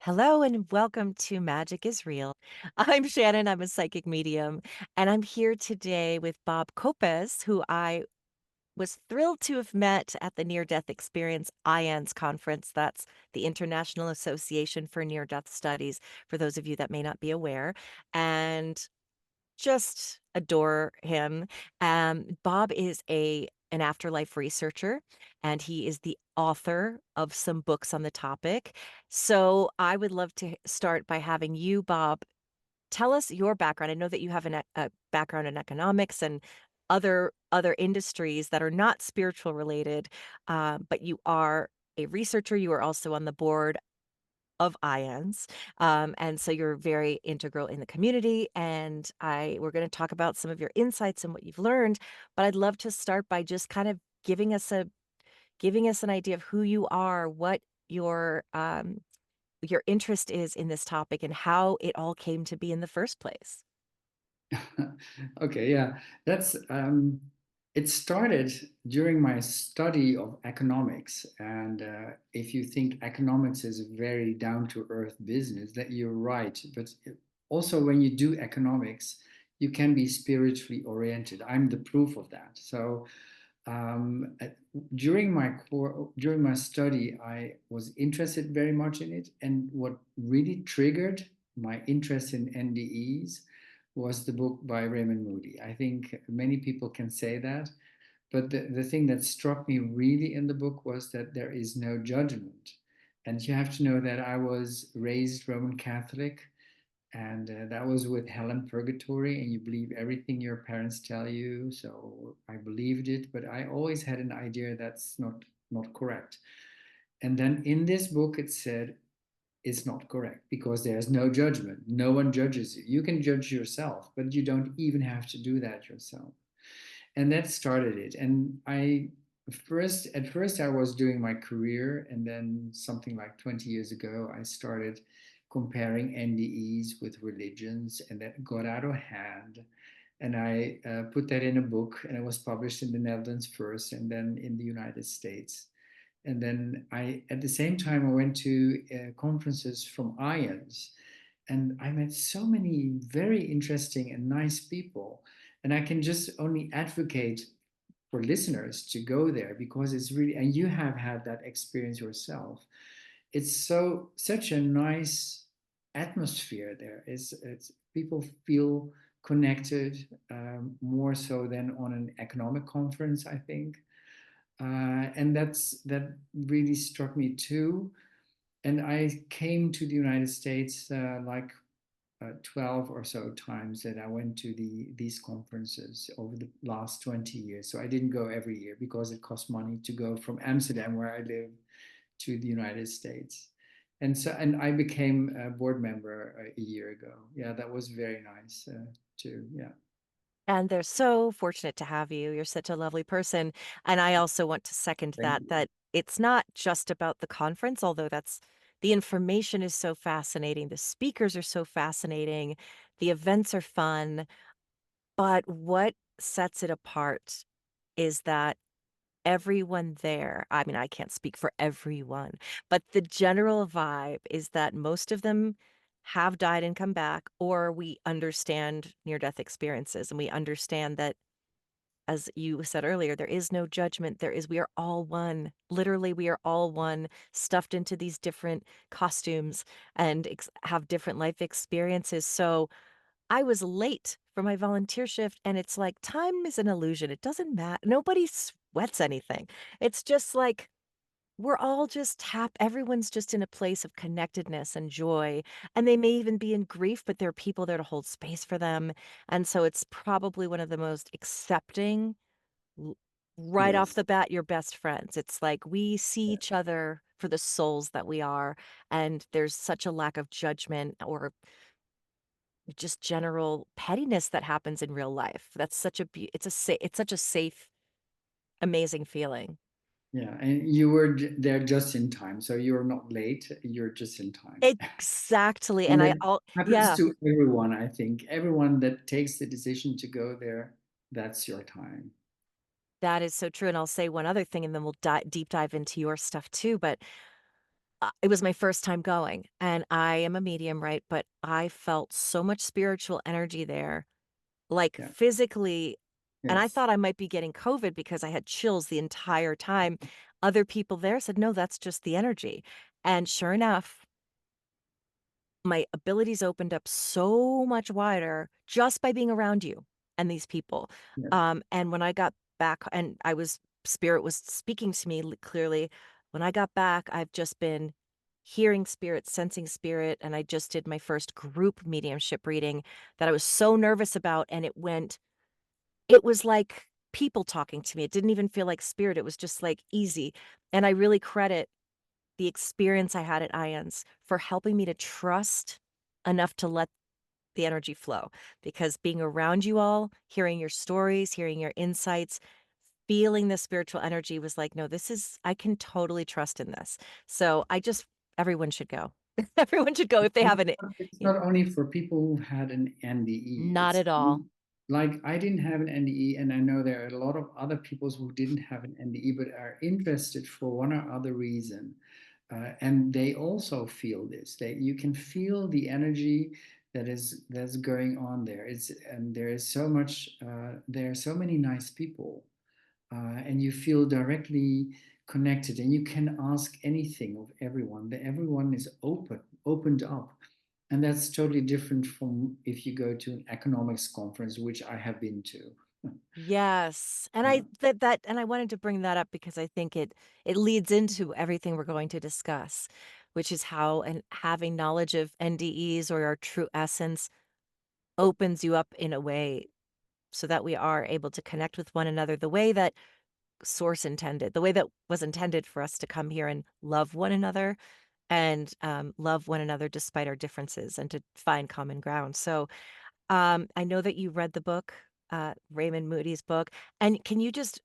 Hello and welcome to Magic is Real. I'm Shannon, I'm a psychic medium, and I'm here today with Bob Copz, who I was thrilled to have met at the Near Death Experience IANDS conference. That's the International Association for Near Death Studies, for those of you that may not be aware. And just adore him. Bob is an afterlife researcher, and he is the author of some books on the topic. So I would love to start by having you, Bob, tell us your background. I know that you have a background in economics and other industries that are not spiritual related, but you are a researcher. You are also on the board of IANDS. And so you're very integral in the community. And we're going to talk about some of your insights and what you've learned. But I'd love to start by just kind of giving us an idea of who you are, what your interest is in this topic, and how it all came to be in the first place. Okay, yeah, that's it started during my study of economics. And if you think economics is a very down to earth business, that you're right. But also, when you do economics, you can be spiritually oriented. I'm the proof of that. So, during my study, I was interested very much in it. And what really triggered my interest in NDEs was the book by Raymond Moody. I think many people can say that, but the thing that struck me really in the book was that there is no judgment. And you have to know that I was raised Roman Catholic, and that was with hell and purgatory, and you believe everything your parents tell you. So I believed it, but I always had an idea that's not correct. And then in this book, it said is not correct because there's no judgment. No one judges you. You can judge yourself, but you don't even have to do that yourself. And that started it. And at first, I was doing my career, and then something like 20 years ago, I started comparing NDEs with religions, and that got out of hand. And I put that in a book, and it was published in the Netherlands first, and then in the United States. And then at the same time, I went to conferences from IANDS, and I met so many very interesting and nice people. And I can just only advocate for listeners to go there because it's really, and you have had that experience yourself. It's such a nice atmosphere there. It's people feel connected more so than on an economic conference, I think. And that really struck me too. And I came to the United States 12 or so times that I went to these conferences over the last 20 years. So I didn't go every year because it cost money to go from Amsterdam, where I live, to the United States. And I became a board member a year ago. Yeah, that was very nice too. Yeah. And they're so fortunate to have you. You're such a lovely person. And I also want to second Thank that, you. that it's not just about the conference, although the information is so fascinating. The speakers are so fascinating. The events are fun. But what sets it apart is that everyone there, I mean, I can't speak for everyone, but the general vibe is that most of them have died and come back, or we understand near death experiences and we understand that, as you said earlier, there is no judgment. We are all one. Literally, we are all one, stuffed into these different costumes and have different life experiences. So I was late for my volunteer shift, and it's like time is an illusion. It doesn't matter. Nobody sweats anything. It's just like we're all just everyone's just in a place of connectedness and joy. And they may even be in grief, but there are people there to hold space for them. And so it's probably one of the most accepting, l- right off Yes. the bat, your best friends. It's like we see Yeah. each other for the souls that we are. And there's such a lack of judgment or just general pettiness that happens in real life. That's such a it's such a safe, amazing feeling. Yeah, and you were there just in time, so you're not late. You're just in time. Exactly, And and I that all happens yeah, to everyone, I think. Everyone that takes the decision to go there, that's your time. that is so true, and I'll say one other thing, and then we'll deep dive into your stuff too, but It was my first time going, and I am a medium, right? But I felt so much spiritual energy there, like Yeah. physically, and I Yes. thought I might be getting COVID because I had chills the entire time. Other people there said, "No, that's just the energy." And sure enough, my abilities opened up so much wider just by being around you and these people. Yes. And when I got back, and spirit was speaking to me clearly. When I got back, I've just been hearing spirit, sensing spirit. And I just did my first group mediumship reading that I was so nervous about. And it was like people talking to me. It didn't even feel like spirit. It was just like easy. And I really credit the experience I had at IANDS for helping me to trust enough to let the energy flow, because being around you all, hearing your stories, hearing your insights, feeling the spiritual energy was like, no, I can totally trust in this. So everyone should go. Everyone should go if they haven't. It's You know, not only for people who've had an NDE. not It's at all. like I didn't have an NDE, and I know there are a lot of other people who didn't have an NDE but are interested for one or other reason. And they also feel this. You can feel the energy that's going on there. And there is so much. There are so many nice people, and you feel directly connected, and you can ask anything of everyone. Everyone is opened up, and that's totally different from if you go to an economics conference, which I have been to. Yes. And Yeah. I wanted to bring that up because I think it leads into everything we're going to discuss, which is how and having knowledge of NDEs or our true essence opens you up in a way so that we are able to connect with one another the way that source intended, the way that was intended for us to come here and love one another and love one another despite our differences and to find common ground. So I know that you read the book, Raymond Moody's book. And can you just,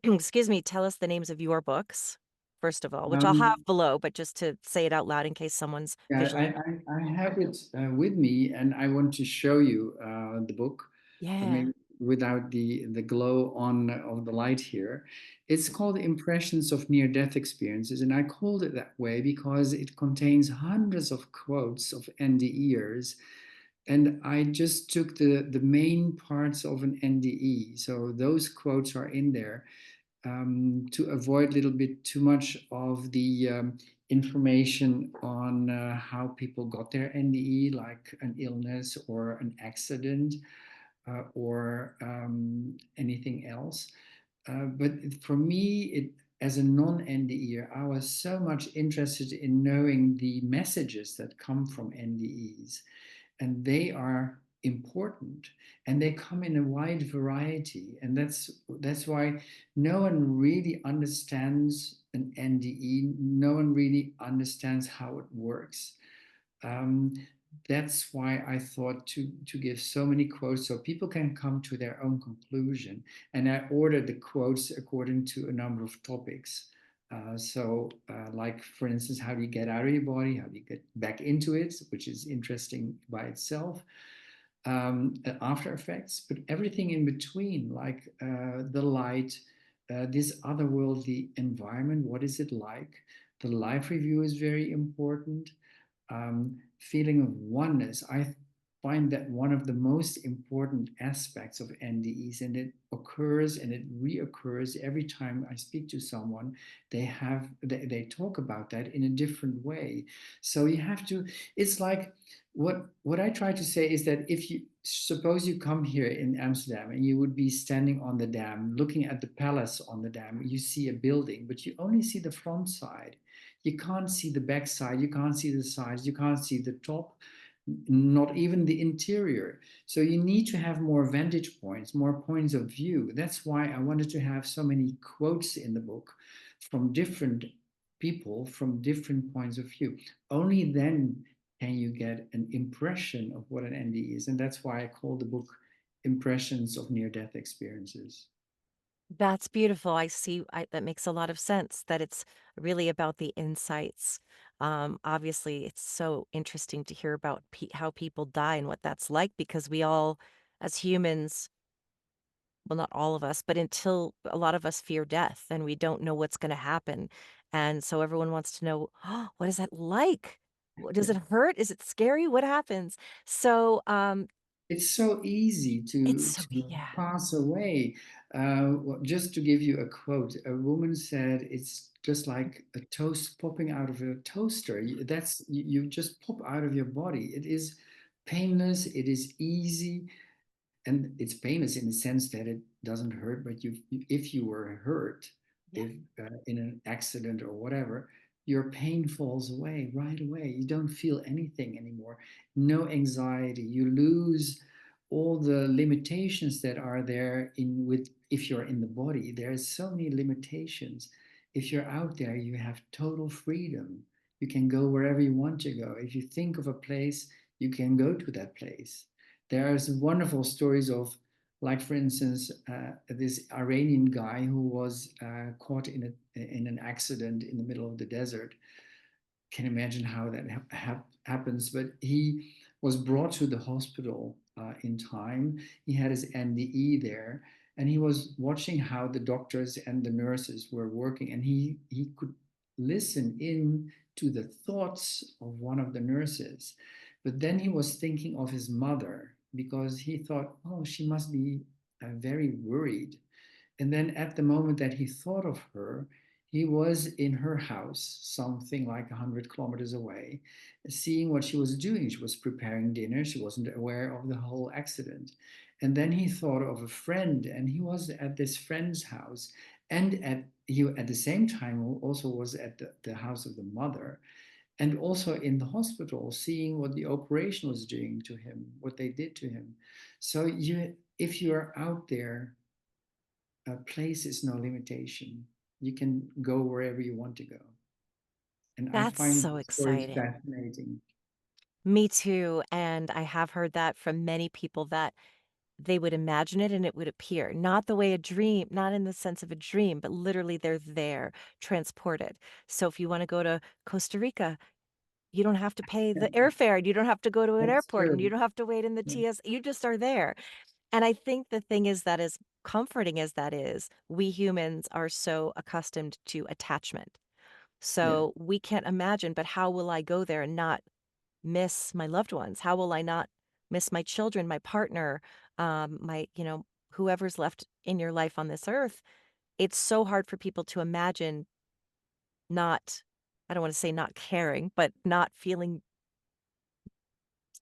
excuse me, tell us the names of your books, first of all, which I'll have Um, below, but just to say it out loud in case someone's yeah, visually. I have it with me, and I want to show you the book, Yeah. maybe without the glow on of the light here. It's called Impressions of Near-Death Experiences, and I called it that way because it contains hundreds of quotes of NDEers, and I just took the main parts of an NDE. So those quotes are in there, to avoid a little bit too much of the information on how people got their NDE, like an illness or an accident, or anything else. But for me, as a non-NDE, I was so much interested in knowing the messages that come from NDEs, and they are important, and they come in a wide variety, and that's why no one really understands an NDE. No one really understands how it works. um, that's why I thought to give so many quotes so people can come to their own conclusion. And I ordered the quotes according to a number of topics. Like for instance, how do you get out of your body? How do you get back into it? Which is interesting by itself. After effects, but everything in between, like the light, this otherworldly environment. What is it like? The life review is very important. Feeling of oneness. I find that one of the most important aspects of NDEs, and it occurs and it reoccurs every time I speak to someone. They talk about that in a different way. So you have to. It's like what I try to say is that if you suppose you come here in Amsterdam and you would be standing on the dam, looking at the palace on the dam, you see a building, but you only see the front side. You can't see the back side, you can't see the sides, you can't see the top, not even the interior. So you need to have more vantage points, more points of view. That's why I wanted to have so many quotes in the book from different people from different points of view. Only then can you get an impression of what an NDE is. And that's why I call the book Impressions of Near-Death Experiences. That's beautiful. That makes a lot of sense that it's really about the insights. Obviously, it's so interesting to hear about how people die and what that's like because we all, as humans, well, not all of us, but until a lot of us fear death and we don't know what's going to happen. And so everyone wants to know, oh, what is that like? Does Yeah. it hurt? Is it scary? What happens? So It's so easy it's to so, yeah, pass away. Just to give you a quote, a woman said, "It's just like a toast popping out of a toaster. You just pop out of your body. It is painless. It is easy, and it's painless in the sense that it doesn't hurt. But if you were hurt, yeah, if in an accident or whatever, your pain falls away right away. You don't feel anything anymore. No anxiety. You lose all the limitations that are there in with if you're in the body. There's so many limitations. If you're out there, you have total freedom. You can go wherever you want to go. If you think of a place, you can go to that place. There's wonderful stories of, like for instance, this Iranian guy who was caught in an accident in the middle of the desert. Can imagine how that happens. But he was brought to the hospital in time. He had his NDE there, and he was watching how the doctors and the nurses were working, and he could listen in to the thoughts of one of the nurses. But then he was thinking of his mother because he thought, oh, she must be very worried. And then at the moment that he thought of her, he was in her house, something like 100 kilometers away, seeing what she was doing. She was preparing dinner. She wasn't aware of the whole accident. And then he thought of a friend, and he was at this friend's house. And at the same time also was at the house of the mother, and also in the hospital, seeing what the operation was doing to him, what they did to him. So if you are out there, place is no limitation. You can go wherever you want to go. And I that's find so the stories exciting. fascinating. Me too. And I have heard that from many people that they would imagine it and it would appear, not the way a dream, not in the sense of a dream, but literally they're there, transported. So if you want to go to Costa Rica, you don't have to pay Yeah, the airfare and you don't have to go to an that's airport and you true. don't have to wait in the Yeah. TS. You just are there. And I think the thing is that as comforting as that is, we humans are so accustomed to attachment. Yeah. So we can't imagine, but how will I go there and not miss my loved ones? How will I not miss my children, my partner, whoever's left in your life on this earth? It's so hard for people to imagine not, I don't want to say not caring, but not feeling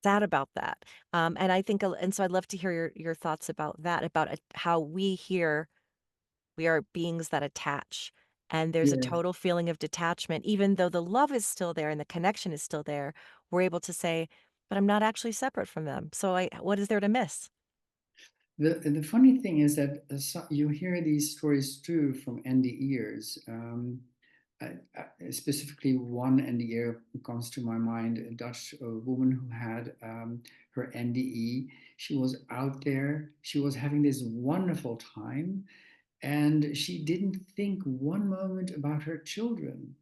sad about that. And I think, and so I'd love to hear your thoughts about that, about how we are beings that attach. And there's a Yeah. total feeling of detachment, even though the love is still there and the connection is still there. We're able to say, but I'm not actually separate from them. So what is there to miss? The funny thing is that you hear these stories too from NDEers. Specifically, one NDEer comes to my mind, a Dutch woman who had her NDE. She was out there, she was having this wonderful time, and she didn't think one moment about her children.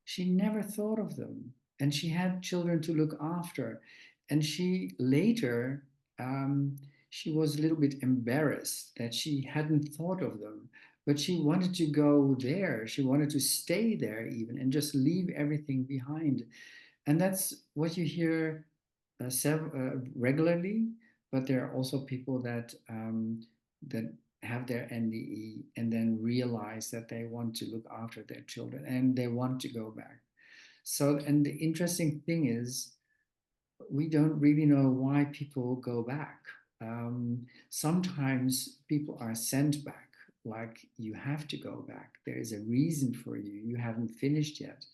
She never thought of them. And she had children to look after. And she later, um, she was a little bit embarrassed that she hadn't thought of them. But she wanted to go there. She wanted to stay there even and just leave everything behind. And that's what you hear regularly. But there are also people that have their NDE and then realize that they want to look after their children and they want to go back. So, and the interesting thing is, we don't really know why people go back. Sometimes people are sent back, like you have to go back. There is a reason for you. You haven't finished yet.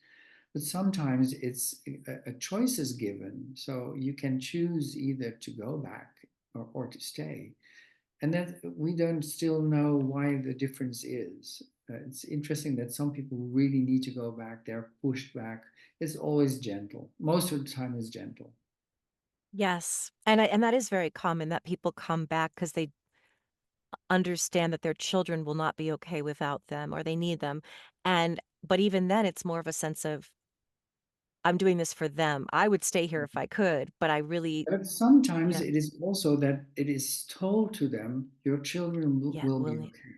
But sometimes it's a choice is given. So you can choose either to go back or to stay. And that we don't still know why the difference is. It's interesting that some people really need to go back. They're pushed back. It's always gentle. Most of the time, it's gentle. Yes. And that is very common that people come back because they understand that their children will not be okay without them or they need them. And but even then it's more of a sense of I'm doing this for them. I would stay here if I could, but I really But sometimes yeah, it is also that it is told to them, your children yeah, will will be need okay.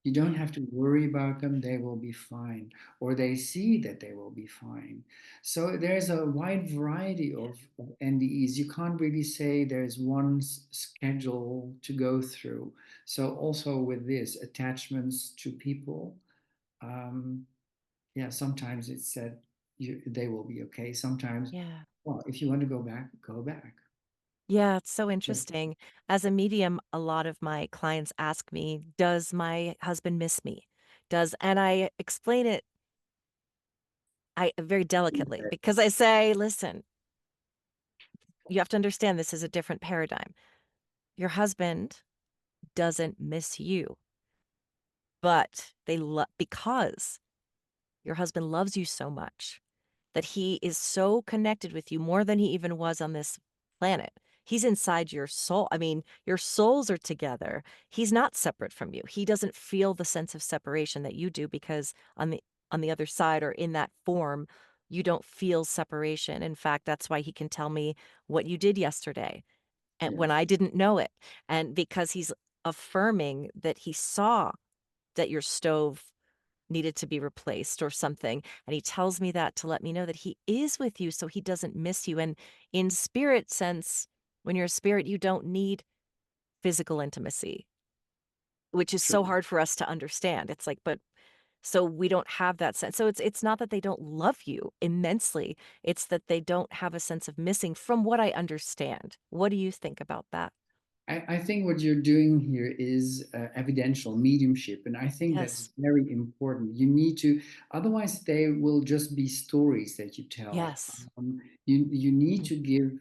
You don't yeah, have to worry about them, they will be fine. Or they see that they will be fine. So there's a wide variety of NDEs. You can't really say there's one schedule to go through. So also with this, attachments to people, um, yeah, sometimes it's said they will be okay. Sometimes, yeah. well, if you want to go back, go back. Yeah, it's so interesting. As a medium, a lot of my clients ask me, "Does my husband miss me?" Does and I explain it I very delicately because I say, "Listen, you have to understand this is a different paradigm. Your husband doesn't miss you, but because your husband loves you so much that he is so connected with you more than he even was on this planet. He's inside your soul. I mean, your souls are together. He's not separate from you. He doesn't feel the sense of separation that you do because on the other side or in that form, you don't feel separation. In fact, that's why he can tell me what you did yesterday and when Yes. I didn't know it. And because he's affirming that he saw that your stove needed to be replaced or something, and he tells me that to let me know that he is with you so he doesn't miss you, and in spirit sense, when you're a spirit, you don't need physical intimacy, which is so True. hard for us to understand. It's like, but so we don't have that sense. So it's not that they don't love you immensely, it's that they don't have a sense of missing from what I understand. What do you think about that? I think what you're doing here is evidential mediumship, and I think that's Yes. very important. You need to, otherwise, they will just be stories that you tell. Yes. You need Mm. to give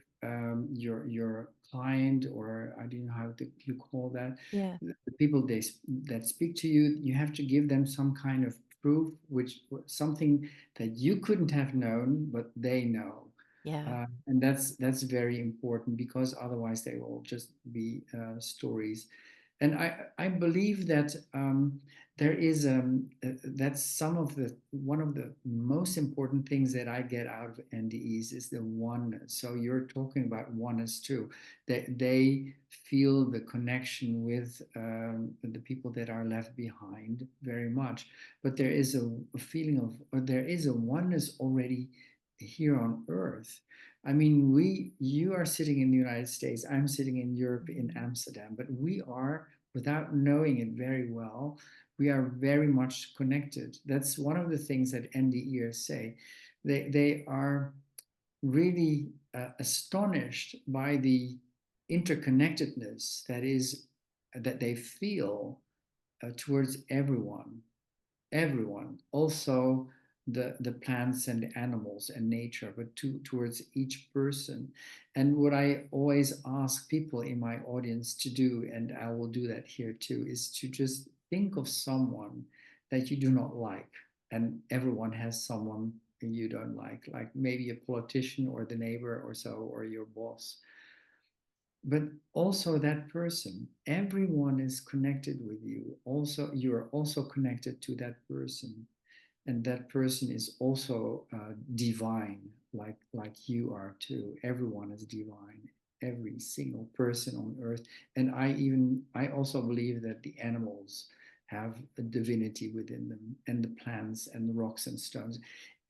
your client, or I don't know how you call that, Yeah. the people that speak to you. You have to give them some kind of proof, which something that you couldn't have known, but they know. Yeah. And that's very important because otherwise they will just be stories. And I believe that there is that's some of the one of the most important things that I get out of NDEs is the oneness. So you're talking about oneness too. They feel the connection with the people that are left behind very much, but there is a feeling of, or there is a oneness already here on Earth. I mean, you are sitting in the United States, I'm sitting in Europe, in Mhm. Amsterdam, but we are, without knowing it very well, we are very much connected. That's one of the things that NDEers say. They are really astonished by the interconnectedness that they feel towards everyone, also the plants and the animals and nature, but towards each person. And what I always ask people in my audience to do, and I will do that here too, is to just think of someone that you do not like. And everyone has someone you don't like maybe a politician or the neighbor or so, or your boss. But also that person, everyone is connected with you. Also, you're also connected to that person, and that person is also divine, like you are too. Everyone is divine, every single person on earth. And I also believe that the animals have a divinity within them, and the plants and the rocks and stones.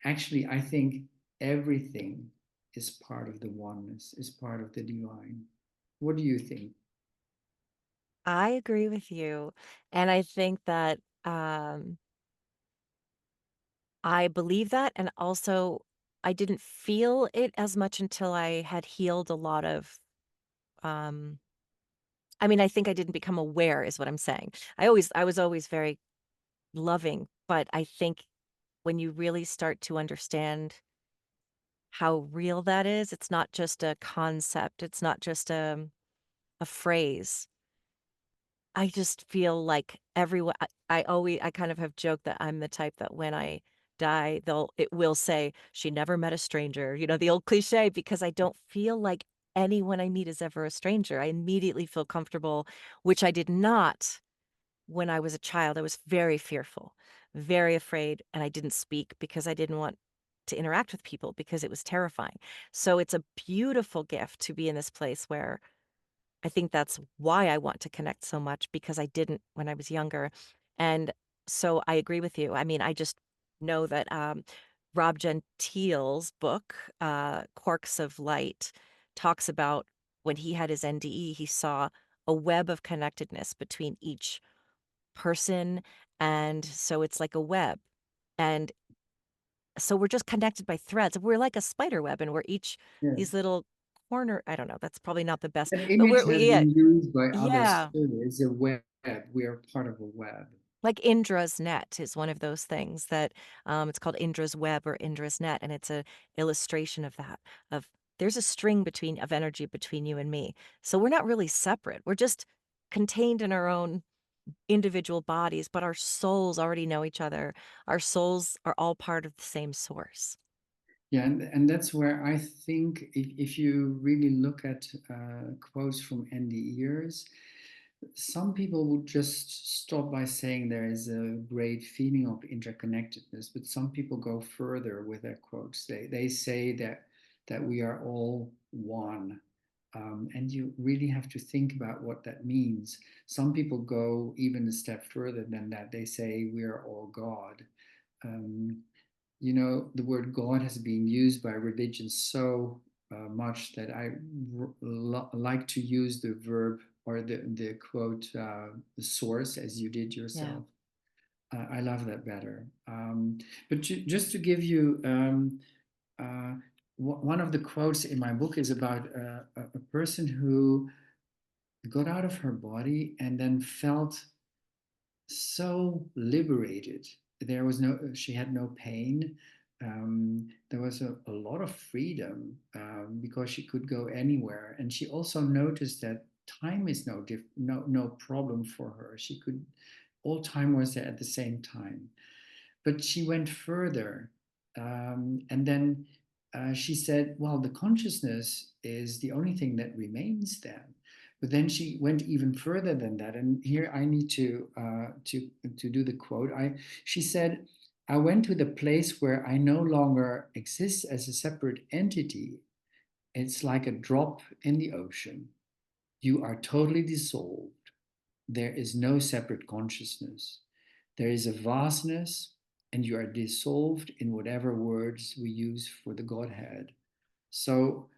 Actually, I think everything is part of the oneness, is part of the divine. What do you think? I agree with you, and I think that, um I believe that, and also I didn't feel it as much until I had healed a lot of, um I mean, I think I didn't become aware is what I'm saying. I was always very loving, but I think when you really start to understand how real that is, it's not just a concept, it's not just a phrase. I just feel like everyone I kind of have joked that I'm the type that when I die, it will say, "She never met a stranger," you know, the old cliche, because I don't feel like anyone I meet is ever a stranger. I immediately feel comfortable, which I did not when I was a child. I was very fearful, very afraid, and I didn't speak because I didn't want to interact with people because it was terrifying. So it's a beautiful gift to be in this place where I think that's why I want to connect so much because I didn't when I was younger. And so I agree with you. I mean, I just know that Rob Gentile's book, Quarks of Light, talks about when he had his NDE, he saw a web of connectedness between each person. And so it's like a web. And so we're just connected by threads. We're like a spider web, and we're each these Yes. little corner. I don't know. That's probably not the best, That but image has yeah, been used by others yeah. too. It's a web. We are part of a web. Like Indra's net is one of those things that it's called Indra's web or Indra's net, and it's a illustration of that. Of there's a string between of energy between you and me, so we're not really separate. We're just contained in our own individual bodies, but our souls already know each other. Our souls are all part of the same source. Yeah, and that's where I think if you really look at quotes from NDEers, some people would just stop by saying there is a great feeling of interconnectedness, but some people go further with their quotes. They say that we are all one. And you really have to think about what that means. Some people go even a step further than that. They say we are all God. Um, the word God has been used by religion so much that I like to use the verb or the quote, the source, as you did Yeah. yourself. I love that better. But just to give you uh, one of the quotes in my book is about a person who got out of her body and then felt so liberated. She had no pain. There was a lot of freedom because she could go anywhere. And she also noticed that time is no problem for her. All time was there at the same time. But she went further. And then she said, well, the consciousness is the only thing that remains then. But then she went even further than that. And here I need to do the quote. She said, I went to the place where I no longer exist as a separate entity. It's like a drop in the ocean. You are totally dissolved. There is no separate consciousness. There is a vastness, and you are dissolved in whatever words we use for the Godhead. So,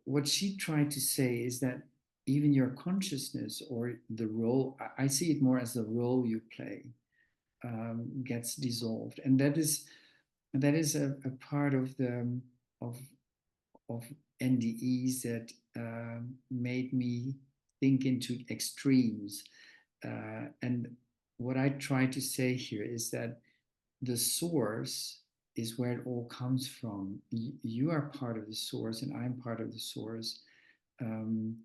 what she tried to say is that even your consciousness or the role, I see it more as the role you play, gets dissolved. And that is a part of the of of NDEs that made me think into extremes. And what I try to say here is that the source is where it all comes from. You are part of the source, and I'm part of the source, um,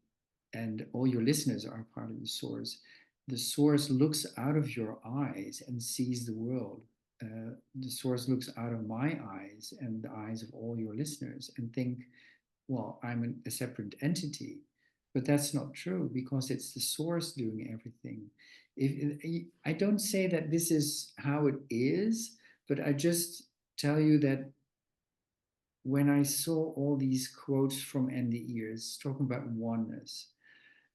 and all your listeners are part of the source. The source looks out of your eyes and sees the world. The source looks out of my eyes and the eyes of all your listeners and think, well, I'm a separate entity. But that's not true because it's the source doing everything. I don't say that this is how it is, but I just tell you that when I saw all these quotes from NDEers talking about oneness,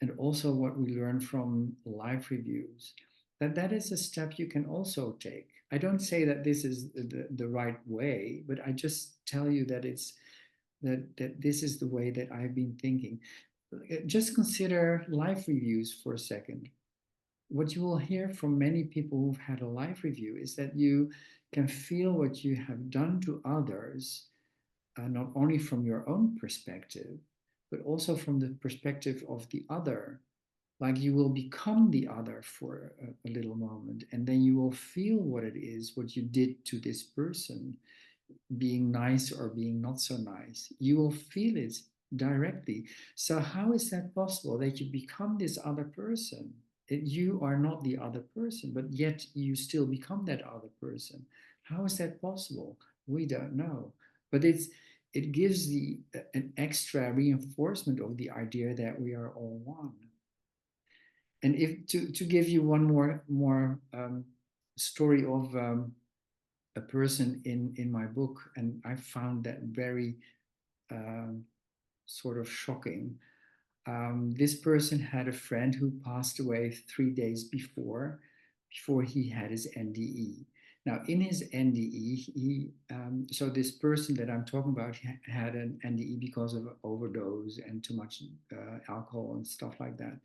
and also what we learn from live reviews, that is a step you can also take. I don't say that this is the right way, but I just tell you that that this is the way that I've been thinking. Just consider live reviews for a second. What you will hear from many people who've had a live review is that you can feel what you have done to others, not only from your own perspective, but also from the perspective of the other. Like you will become the other for a little moment, and then you will feel what it is, what you did to this person, being nice or being not so nice. You will feel it directly. So, how is that possible that you become this other person? You are not the other person, but yet you still become that other person. How is that possible? We don't know. But it gives an extra reinforcement of the idea that we are all one. And if to give you one more story of a person in my book, and I found that very um, sort of shocking. This person had a friend who passed away 3 days before he had his NDE. Now, in his NDE, so this person that I'm talking about had an NDE because of overdose and too much alcohol and stuff like that.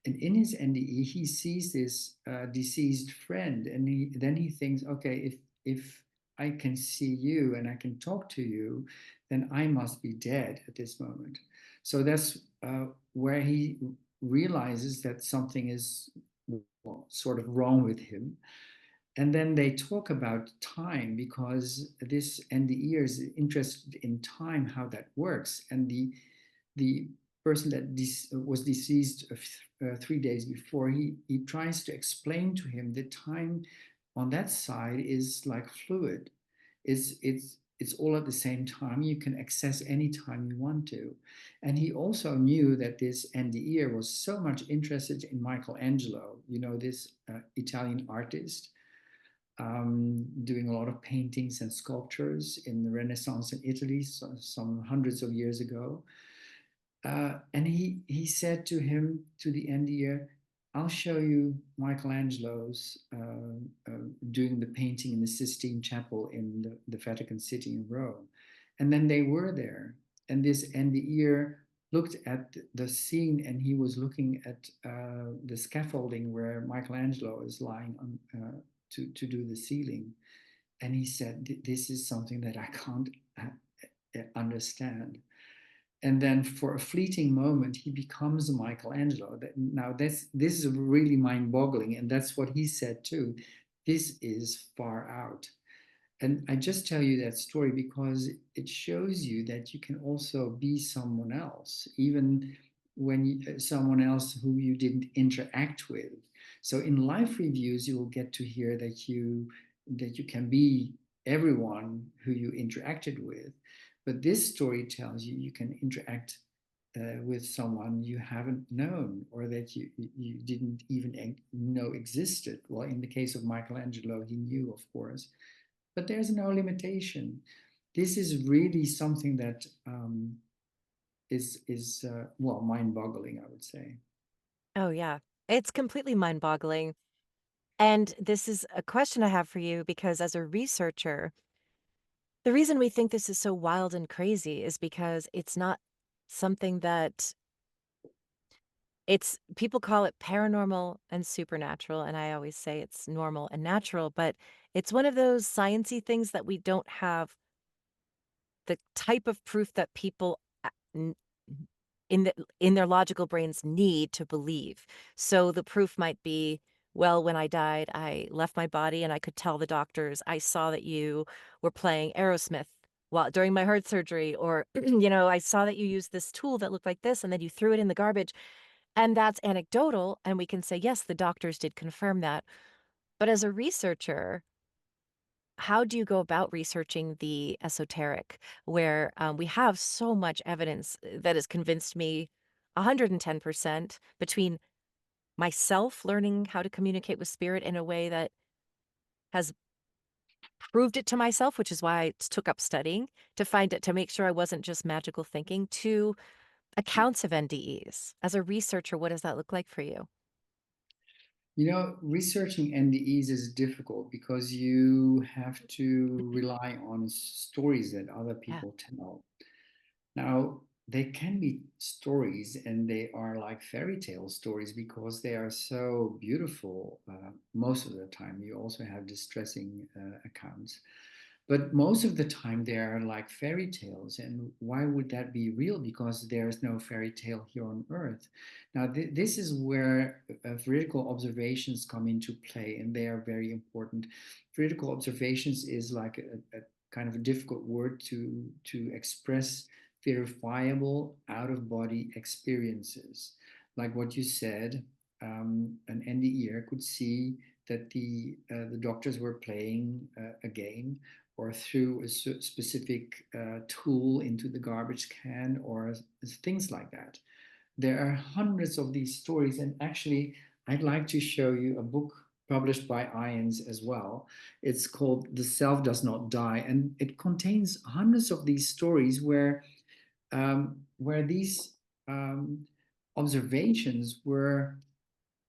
And in his NDE, he sees this deceased friend, and then he thinks, okay, if I can see you and I can talk to you, then I must be dead at this moment. So that's where he realizes that something is, well, sort of wrong with him. And then they talk about time, because this NDE is interested in time, how that works. And the person that was deceased 3 days before, he tries to explain to him that time on that side is like fluid. It's all at the same time. You can access any time you want to. And he also knew that this NDE was so much interested in Michelangelo, this Italian artist, doing a lot of paintings and sculptures in the Renaissance in Italy, some hundreds of years ago. And he said to him, to the end year, I'll show you Michelangelo's doing the painting in the Sistine Chapel in the Vatican City in Rome. And then they were there. And this NDE looked at the scene, and he was looking at the scaffolding where Michelangelo is lying on, to do the ceiling. And he said, this is something that I can't understand. And then for a fleeting moment, he becomes Michelangelo. Now, this is really mind-boggling, and that's what he said too. This is far out. And I just tell you that story because it shows you that you can also be someone else, even when someone else who you didn't interact with. So in life reviews, you will get to hear that you can be everyone who you interacted with. But this story tells you you can interact with someone you haven't known, or that you didn't even know existed. Well, in the case of Michelangelo, he knew, of course, but there's no limitation. This is really something that is well, mind-boggling, I would say. Oh, yeah. It's completely mind-boggling. And this is a question I have for you because as a researcher, the reason we think this is so wild and crazy is because it's not something that it's people call it paranormal and supernatural, and I always say it's normal and natural, but it's one of those sciencey things that we don't have the type of proof that people n- in their logical brains need to believe. So the proof might be, well, when I died, I left my body and I could tell the doctors I saw that you were playing Aerosmith while during my heart surgery, or I saw that you used this tool that looked like this and then you threw it in the garbage. And that's anecdotal, and we can say, yes, the doctors did confirm that. But as a researcher, how do you go about researching the esoteric, where we have so much evidence that has convinced me 110% between myself learning how to communicate with spirit in a way that has proved it to myself, which is why I took up studying to find it, to make sure I wasn't just magical thinking, to accounts of NDEs. As a researcher, what does that look like for you? Researching NDEs is difficult because you have to rely on stories that other Yeah. people tell. Now, they can be stories, and they are like fairy tale stories because they are so beautiful most of the time. You also have distressing accounts. But most of the time, they are like fairy tales. And why would that be real? Because there's no fairy tale here on Earth. Now, this is where veridical observations come into play, and they are very important. Veridical observations is like a kind of a difficult word to express verifiable out of body experiences. Like what you said, an NDEer could see that the doctors were playing a game, or threw a specific tool into the garbage can, or things like that. There are hundreds of these stories, and actually, I'd like to show you a book published by IANDS as well. It's called The Self Does Not Die, and it contains hundreds of these stories where these um, observations were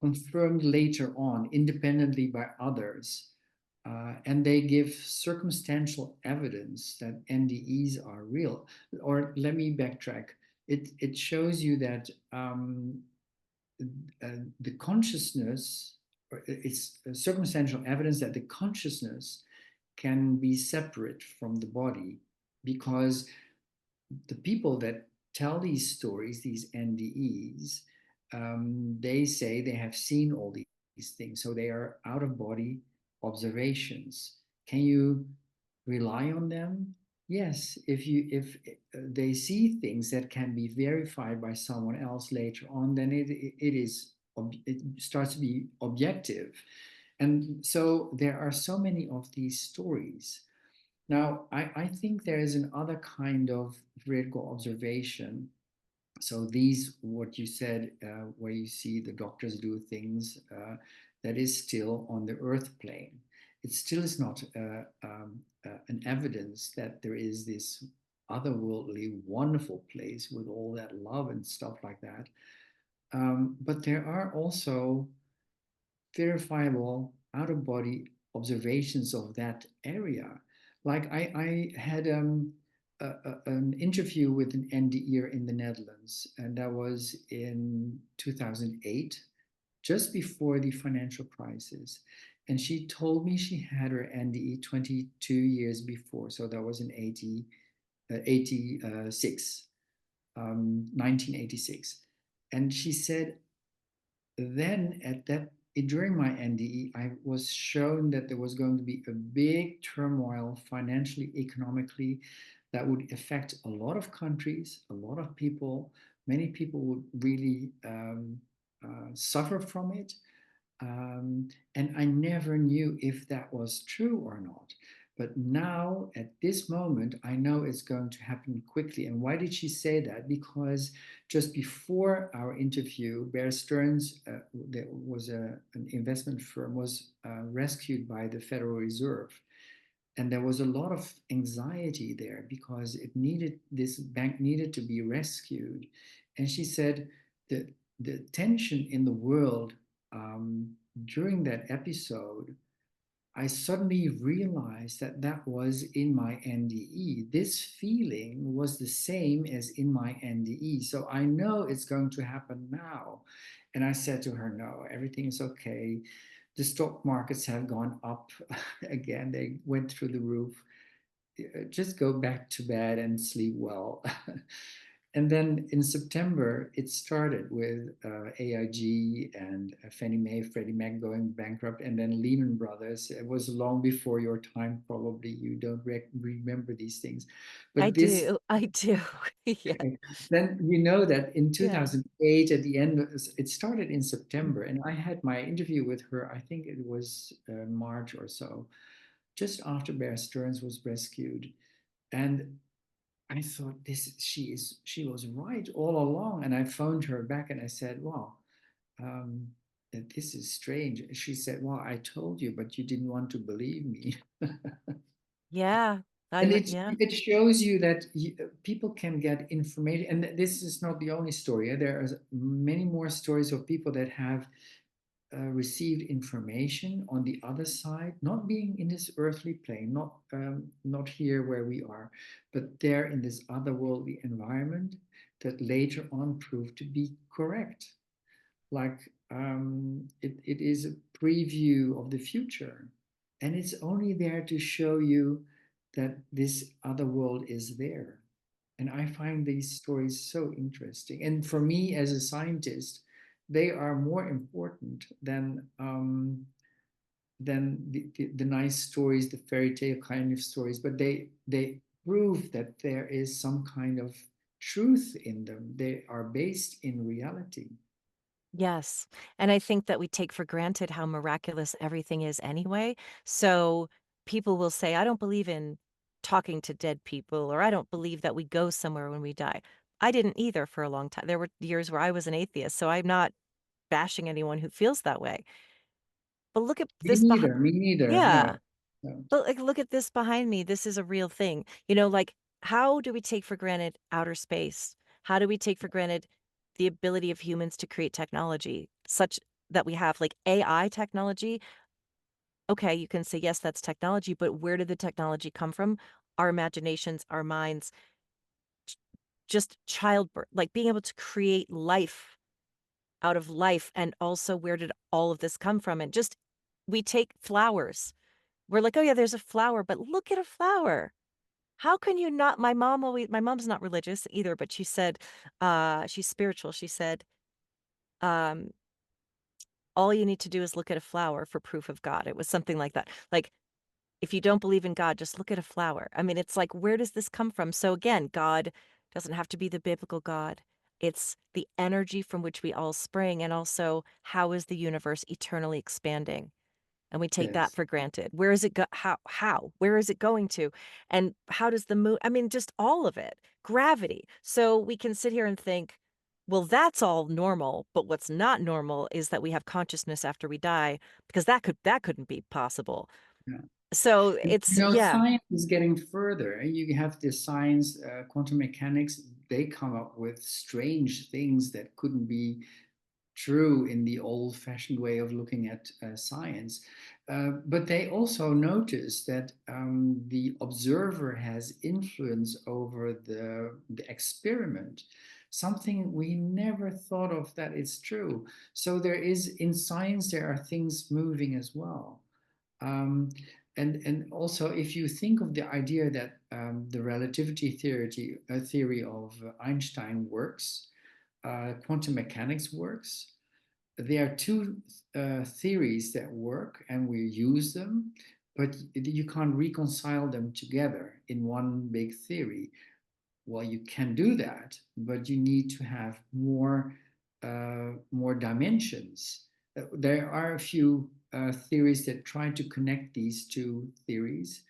confirmed later on independently by others. And they give circumstantial evidence that NDEs are real. Or let me backtrack. It shows you that the consciousness, it's circumstantial evidence that the consciousness can be separate from the body, because the people that tell these stories, these NDEs, they say they have seen all these things. So they are out of body observations. Can you rely on them? Yes, if they see things that can be verified by someone else later on, then it starts to be objective. And so there are so many of these stories. Now, I think there is another kind of veridical observation. So these, what you said, where you see the doctors do things, that is still on the earth plane. It still is not an evidence that there is this otherworldly, wonderful place with all that love and stuff like that. But there are also verifiable out of body observations of that area. Like I had an interview with an NDE in the Netherlands, and that was in 2008, just before the financial crisis. And she told me she had her NDE 22 years before. So that was in 86, 1986. And she said, then at that during my NDE, I was shown that there was going to be a big turmoil financially, economically, that would affect a lot of countries, a lot of people. Many people would really suffer from it. And I never knew if that was true or not. But now, at this moment, I know it's going to happen quickly. And why did she say that? Because just before our interview, Bear Stearns, there was an investment firm, was rescued by the Federal Reserve. And there was a lot of anxiety there because this bank needed to be rescued. And she said that the tension in the world during that episode, I suddenly realized that that was in my NDE. This feeling was the same as in my NDE. So I know it's going to happen now. And I said to her, no, everything is okay. The stock markets have gone up again. They went through the roof. Just go back to bed and sleep well. And then in September, it started with AIG and Fannie Mae, Freddie Mac going bankrupt, and then Lehman Brothers. It was long before your time, probably. You don't remember these things. I But this, do, I do. Yeah, then you know that in yeah. 2008, at the end, it started in September, and I had my interview with her, I think it was March or so, just after Bear Stearns was rescued. And I thought she was right all along. And I phoned her back and I said, "Wow, um, this is strange." She said, "Well, I told you, but you didn't want to believe me." Yeah, And yeah. it shows you that people can get information. And this is not the only story. There are many more stories of people that have received information on the other side, not being in this earthly plane, not here where we are, but there in this otherworldly environment that later on proved to be correct. Like it is a preview of the future, and it's only there to show you that this other world is there. And I find these stories so interesting. And for me as a scientist, they are more important than the nice stories, the fairy tale kind of stories. But they prove that there is some kind of truth in them. They are based in reality. Yes, and I think that we take for granted how miraculous everything is anyway. So people will say, "I don't believe in talking to dead people," or "I don't believe that we go somewhere when we die." I didn't either for a long time. There were years where I was an atheist, so I'm not bashing anyone who feels that way. But look at this behind. Me neither. No. Yeah. No. But like, look at this behind me. This is a real thing. Like, how do we take for granted outer space? How do we take for granted the ability of humans to create technology such that we have like AI technology? Okay, you can say, yes, that's technology, but where did the technology come from? Our imaginations, our minds, just childbirth, like being able to create life out of life. And also, where did all of this come from? And just, we take flowers. We're like, oh, yeah, there's a flower, but look at a flower. How can you not? My mom's not religious either, but she said, she's spiritual. She said, um, all you need to do is look at a flower for proof of God. It was something like that. Like, if you don't believe in God, just look at a flower. I mean, it's like, where does this come from? So again, God doesn't have to be the biblical God. It's the energy from which we all spring. And also, how is the universe eternally expanding? And we take that Yes. for granted. Where is it go how? Where is it going to? And how does the moon, I mean, just all of it. Gravity. So we can sit here and think, well, that's all normal, but what's not normal is that we have consciousness after we die, because that couldn't be possible. Yeah. So it's, yeah. Science is getting further. You have this science, quantum mechanics, they come up with strange things that couldn't be true in the old-fashioned way of looking at science. But they also notice that the observer has influence over the experiment, something we never thought of that is true. So there is, in science, there are things moving as well. Um, and also, if you think of the idea that the relativity theory of Einstein works, quantum mechanics works, there are two theories that work, and we use them, but you can't reconcile them together in one big theory. Well, you can do that, but you need to have more dimensions. There are a few theories that try to connect these two theories,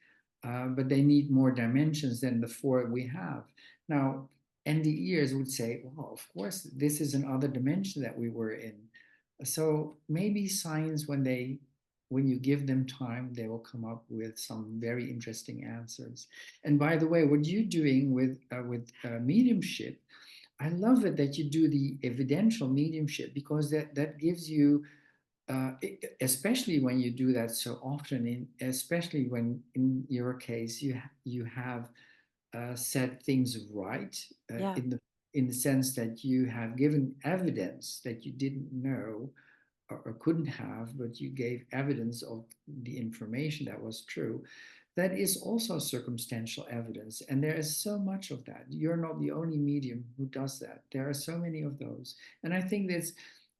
but they need more dimensions than the four we have. Now, NDEers would say, well, of course, this is another dimension that we were in. So maybe science, when you give them time, they will come up with some very interesting answers. And by the way, what you're doing with mediumship, I love it that you do the evidential mediumship, because that gives you, especially when you do that so often, especially when in your case you have set things right, Yeah. in the sense that you have given evidence that you didn't know, or couldn't have, but you gave evidence of the information that was true. That is also circumstantial evidence. And there is so much of that. You're not the only medium who does that. There are so many of those. And I think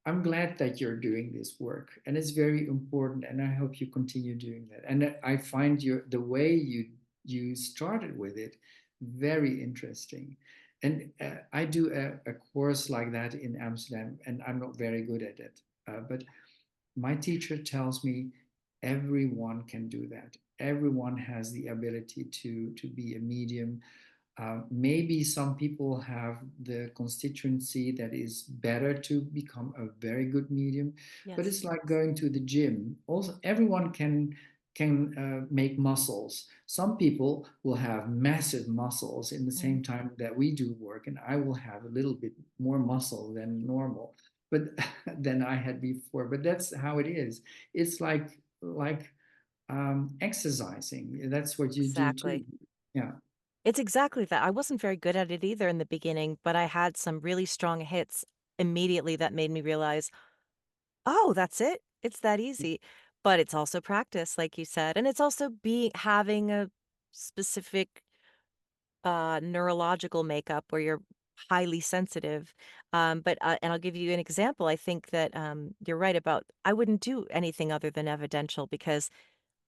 I'm glad that you're doing this work. And it's very important. And I hope you continue doing that. And I find the way you started with it very interesting. And I do a course like that in Amsterdam, and I'm not very good at it. But my teacher tells me everyone can do that. Everyone has the ability to be a medium. Maybe some people have the constituency that is better to become a very good medium, but Yes. it's like going to the gym. Also, everyone can make muscles. Some people will have massive muscles in the Mhm. same time that we do work, and I will have a little bit more muscle than normal, but than I had before. But that's how it is. It's like exercising. That's what you do too. Exactly. Yeah. It's exactly that. I wasn't very good at it either in the beginning, but I had some really strong hits immediately that made me realize, oh, that's it. It's that easy. But it's also practice, like you said. And it's also having a specific neurological makeup where you're highly sensitive. And I'll give you an example. I think that you're right about, I wouldn't do anything other than evidential, because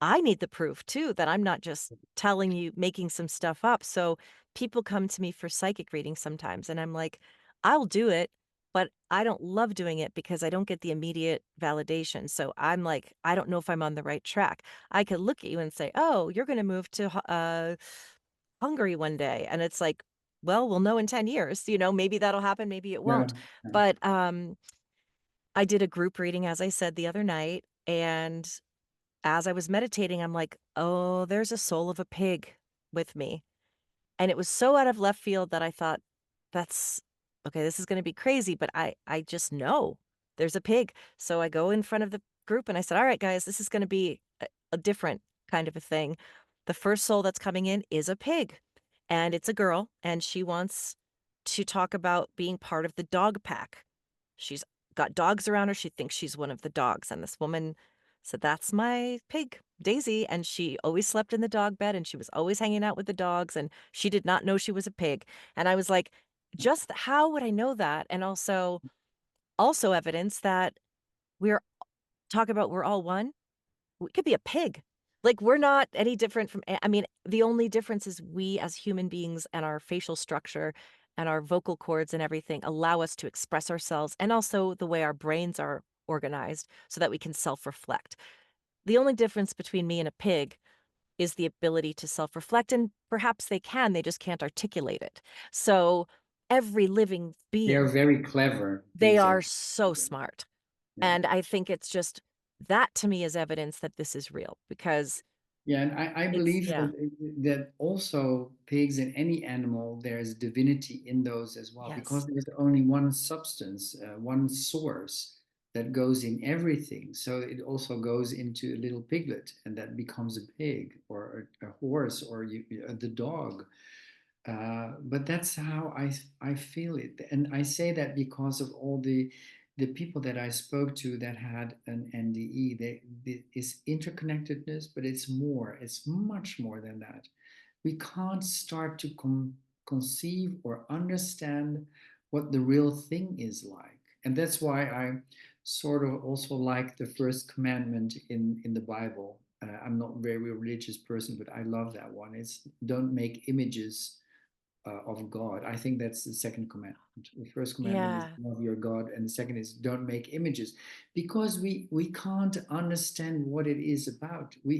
I need the proof too that I'm not just telling you, making some stuff up. So people come to me for psychic readings sometimes, and I'm like, I'll do it, but I don't love doing it because I don't get the immediate validation. So I'm like, I don't know if I'm on the right track. I could look at you and say, oh, you're going to move to Hungary one day. And it's like, well, we'll know in 10 years, maybe that'll happen, maybe it Yeah. won't. Yeah. But I did a group reading, as I said the other night, And as I was meditating, I'm like, oh, there's a soul of a pig with me. And it was so out of left field that I thought, that's okay, this is going to be crazy, but I just know there's a pig. So I go in front of the group and I said, all right, guys, this is going to be a different kind of a thing. The first soul that's coming in is a pig, and it's a girl, and she wants to talk about being part of the dog pack. She's got dogs around her. She thinks she's one of the dogs. And this woman said, that's my pig, Daisy. And she always slept in the dog bed and she was always hanging out with the dogs. And she did not know she was a pig. And I was like, just how would I know that? And also evidence that we're talking about we're all one. We could be a pig. Like, we're not any different from I mean, the only difference is we as human beings and our facial structure and our vocal cords and everything allow us to express ourselves, and also the way our brains are organized so that we can self-reflect. The only difference between me and a pig is the ability to self-reflect, and perhaps they just can't articulate it. So, every living They are being, very clever. they Pigs are. are so smart. Yeah. And I think it's just that to me is evidence that this is real because Yeah, and I it's believe yeah. that also pigs and any animal, there's divinity in those as well, because Yes. there's only one substance, one source that goes in everything. So it also goes into a little piglet, and that becomes a pig or a horse or the dog. But that's how I feel it, and I say that because of all the people that I spoke to that had an NDE. It's interconnectedness, but it's more. It's much more than that. We can't start to conceive or understand what the real thing is like, and that's why I sort of also like the first commandment in the Bible. I'm not a very religious person, but I love that one. It's don't make images of God. I think that's the second commandment. The first commandment is Yeah. love your God, and the second is don't make images, because we can't understand what it is about. We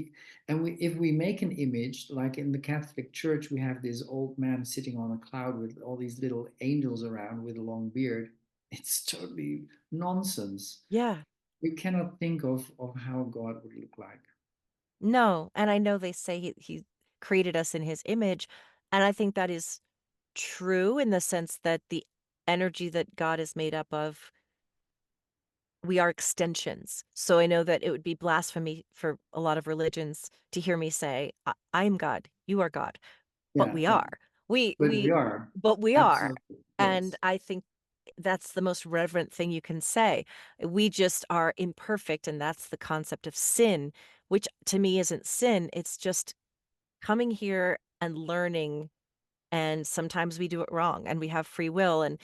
if we make an image, like in the Catholic Church, we have this old man sitting on a cloud with all these little angels around with a long beard. It's totally nonsense. Yeah. We cannot think of how God would look like. No, and I know they say he created us in his image, and I think that is true in the sense that the energy that God is made up of, we are extensions. So I know that it would be blasphemy for a lot of religions to hear me say, I'm God, you are God." But Yeah, we yeah. are. We But we we are. but we are, Absolutely. and Yes. I think that's the most reverent thing you can say. We just are imperfect, and that's the concept of sin, which to me isn't sin, it's just coming here and learning, and sometimes we do it wrong, and we have free will, and,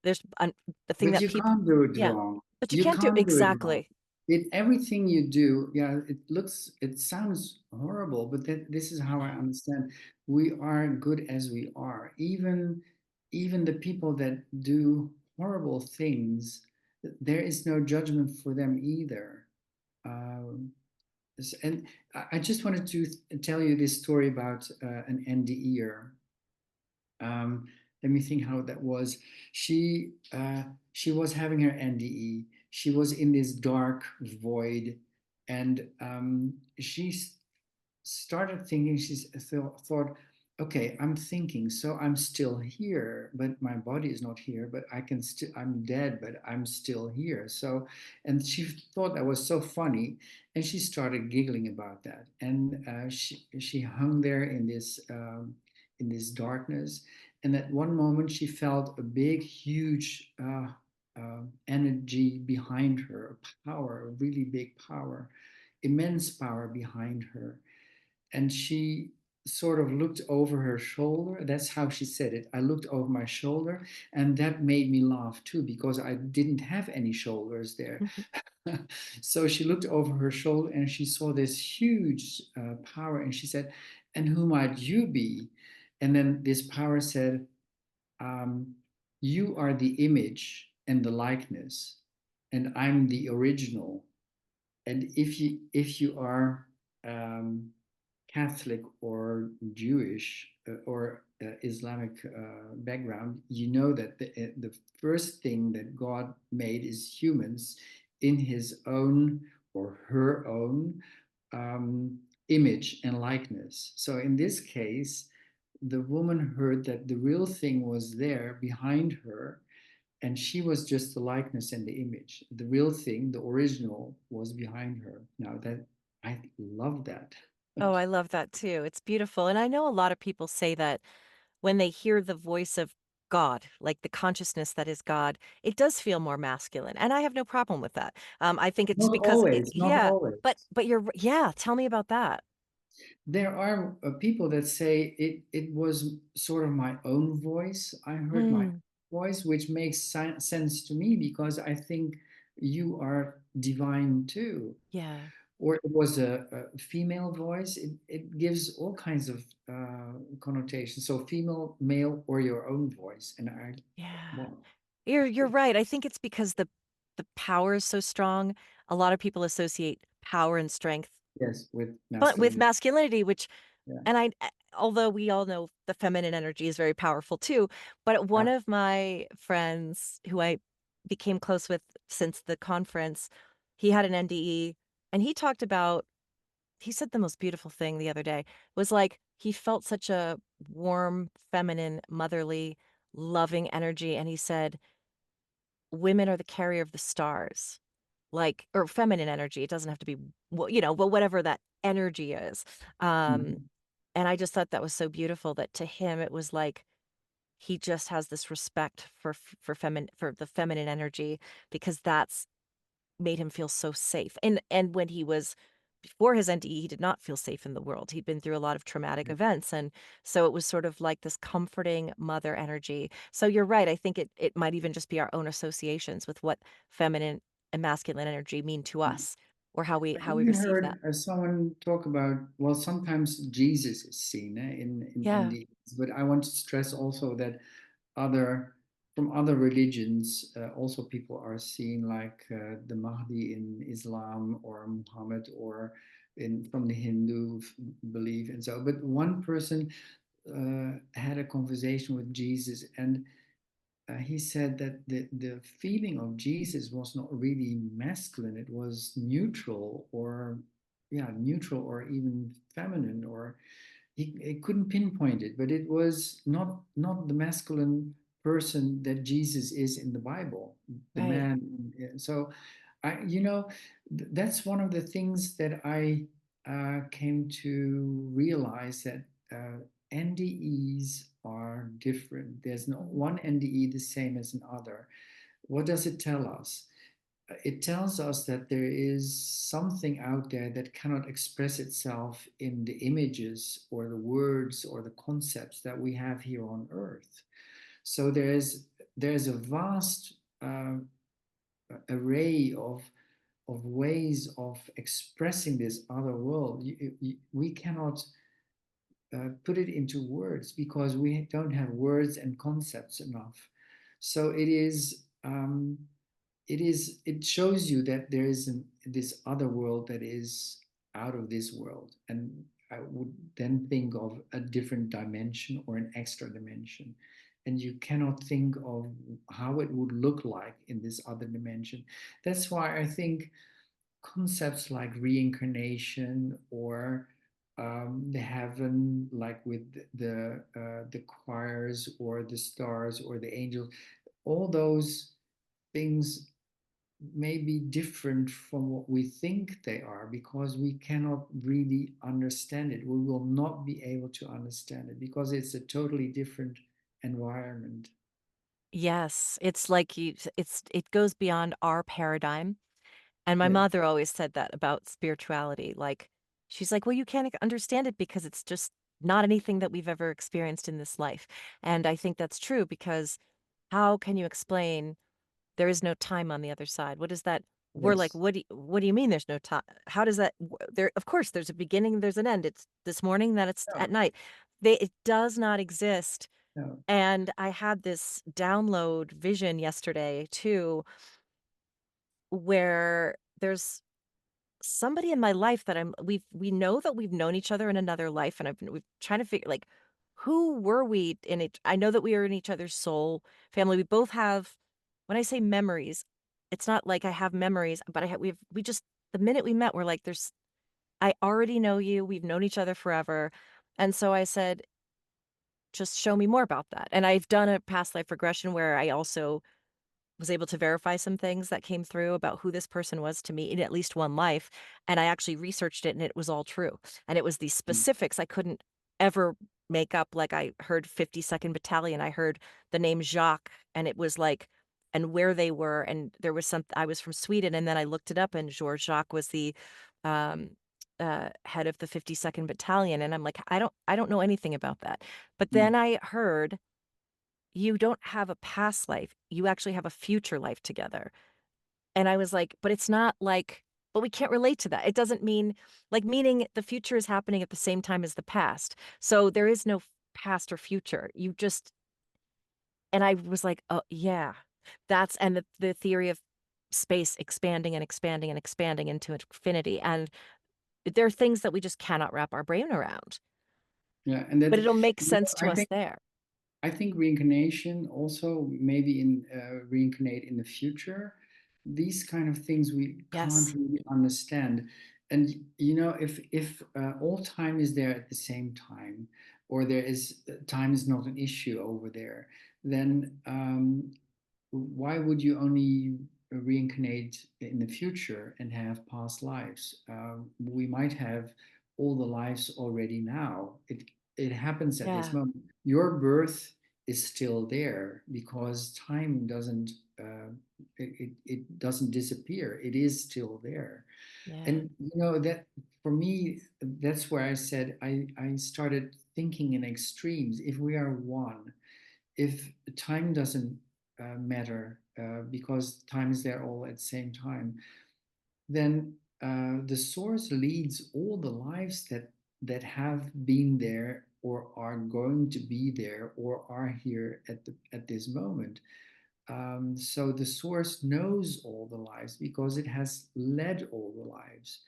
there's the thing But that you people can't do it yeah, wrong. but you You can't do can't do it wrong. exactly. Everything you do, yeah, it sounds horrible, but this is how I understand. We are good as we are. Even the people that do horrible things, there is no judgment for them either. Um, and I just wanted to tell you this story about an NDEer. Um, Let me think how that was. She was having her NDE. She was in this dark void, and she started thinking. Thought, okay, I'm thinking, so I'm still here, but my body is not here. But I can still. I'm dead, but I'm still here. So, and she thought that was so funny, and she started giggling about that. And she hung there in this darkness, and at one moment, she felt a big, huge energy behind her, a power, a really big power, immense power behind her. And she sort of looked over her shoulder. That's how she said it. I looked over my shoulder, and that made me laugh too, because I didn't have any shoulders there. Mhm. So she looked over her shoulder and she saw this huge power, and she said, "And who might you be?" And then this power said, "You are the image and the likeness, and I'm the original. And if you are Catholic or Jewish or Islamic background, you know that the first thing that God made is humans, in his own or her own um, image and likeness. So in this case, the woman heard that the real thing was there behind her, and she was just the likeness and the image. The real thing, the original, was behind her. Now that I love that. Oh, I love that too. It's beautiful. And I know a lot of people say that when they hear the voice of God, like the consciousness that is God, it does feel more masculine. And I have no problem with that. I think it's Not because always, not yeah, always. but yeah, tell me about that. There are people that say it was sort of my own voice. I heard my Mm, voice, which makes sense to me because I think you are divine too. yeah. Or it was a female voice. It gives all kinds of connotations. So female, male, or your own voice. And I, Yeah. well, You're right. I think it's because the power is so strong. A lot of people associate power and strength, yes, with but with masculinity. masculinity, which Yeah. and although we all know the feminine energy is very powerful too, but one Ah, of my friends who I became close with since the conference, he had an NDE and he talked about he said the most beautiful thing the other day was like he felt such a warm, feminine, motherly, loving energy and he said women are the carrier of the stars. Like or feminine energy, it doesn't have to be but whatever that energy is. Um mhm. and I just thought that was so beautiful that to him it was like he just has this respect for the feminine energy because that's made him feel so safe. And when he was before his NDE, he did not feel safe in the world. He'd been through a lot of traumatic events and so it was sort of like this comforting mother energy. So you're right. I think it might even just be our own associations with what feminine and masculine energy mean to us or I how we even receive that. heard someone talk about, well, sometimes Jesus is seen in Yeah. NDEs, but I want to stress also that other from other religions, also people are seen like the Mahdi in Islam or Muhammad or in from the Hindu belief and so. But one person had a conversation with Jesus, and he said that the feeling of Jesus was not really masculine. It was neutral or, yeah, neutral or even feminine, or he couldn't pinpoint it, but it was not the masculine person that Jesus is in the Bible, the Right. man. So that's one of the things that I came to realize that NDEs are different. There's no Mhm. one NDE the same as another. What does it tell us? It tells us that there is something out there that cannot express itself in the images or the words or the concepts that we have here on earth. So there's a vast array of ways of expressing this other world. We cannot put it into words because we don't have words and concepts enough. So it shows you that there is this other world that is out of this world, and I would then think of a different dimension or an extra dimension, and you cannot think of how it would look like in this other dimension. That's why I think concepts like reincarnation or the heaven, like with the choirs or the stars or the angels, all those things may be different from what we think they are because we cannot really understand it. We will not be able to understand it because it's a totally different environment. Yes, it's like it goes beyond our paradigm. And my Yeah. mother always said that about spirituality. Like, she's like, well, you can't understand it because it's just not anything that we've ever experienced in this life. And I think that's true because how can you explain there is no time on the other side? What is that? We're like, Yes. what do you mean there's no time? How does that there of course there's a beginning, there's an end. It's this morning, then it's No. at night. It does not exist. No. And I had this download vision yesterday too, where there's somebody in my life that we know that we've known each other in another life, and we've trying to figure like who were we in it. I know that we are in each other's soul family. We both have when I say memories, it's not like I have memories, but we just the minute we met, we're like, there's I already know you. We've known each other forever. And so I said, just show me more about that. And I've done a past life regression where I also was able to verify some things that came through about who this person was to me in at least one life, and I actually researched it, and it was all true, and it was these specifics I couldn't ever make up, like, I heard 52nd Battalion, I heard the name Jacques, and it was like and where they were, and there was some I was from Sweden, and then I looked it up, and Georges Jacques was the, um, head of the 52nd Battalion, and I'm like, I don't know anything about that, but then Mm. I heard you don't have a past life, you actually have a future life together. And I was like, "But it's not like but we can't relate to that." It doesn't mean like, meaning the future is happening at the same time as the past. So there is no past or future. You just and I was like, "Oh, yeah." That's and the theory of space expanding and expanding and expanding into infinity, and there are things that we just cannot wrap our brain around, Yeah, and but that, it'll make you know, sense to us there. I think reincarnation also maybe in reincarnate in the future. These kind of things we can't Yes. really understand. And you know, if all time is there at the same time, or there is time is not an issue over there, then why would you only reincarnate in the future and have past lives? We might have all the lives already now. It happens at this Yeah, moment. Your birth is still there because time doesn't it doesn't disappear. It is still there. yeah, And you know that for me, that's where I said I started thinking in extremes. If we are one, if time doesn't matter because time is there all at the same time, then the source leads all the lives that have been there or are going to be there or are here at this moment. So the source knows all the lives because it has led all the lives.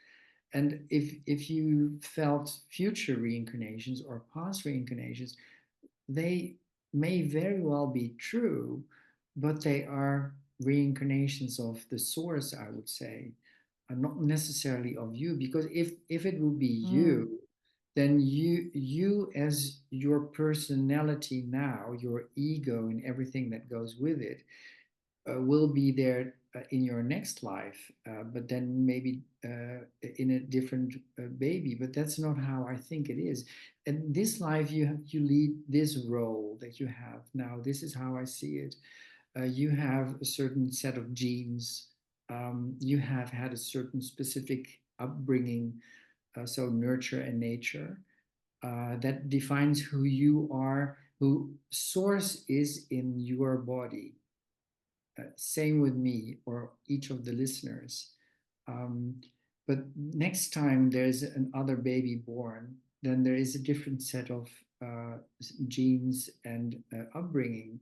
And if you felt future reincarnations or past reincarnations, they may very well be true, but they are reincarnations of the source, I would say, and not necessarily of you. Because if it would be mm, you, then you as your personality now, your ego and everything that goes with it, will be there in your next life, but then maybe in a different baby. But that's not how I think it is. And this life, you lead this role that you have now. This is how I see it. You have a certain set of genes. You have had a certain specific upbringing, so nurture and nature. That defines who you are, who source is in your body. Same with me or each of the listeners. Um, but next time there's another baby born, then there is a different set of uh, genes and upbringing,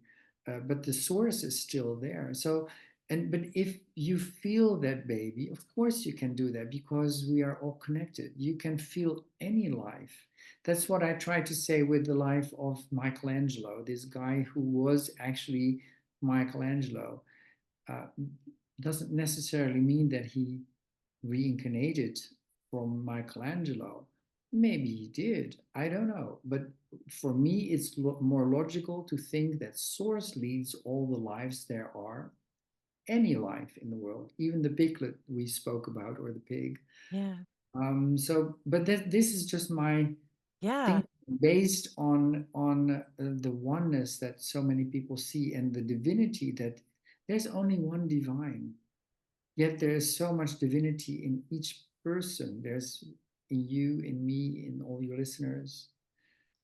but the source is still there. So, but if you feel that baby, of course you can do that because we are all connected. You can feel any life. That's what I try to say with the life of Michelangelo, this guy who was actually Michelangelo. uh, doesn't necessarily mean that he reincarnated from Michelangelo. Maybe he did. I don't know. But for me, it's more logical to think that Source leads all the lives there are, any life in the world, even the piglet we spoke about or the pig. yeah, But this is just my yeah. think based on the oneness that so many people see and the divinity that there's only one divine. Yet there is so much divinity in each person. There's in you, in me, in all your listeners.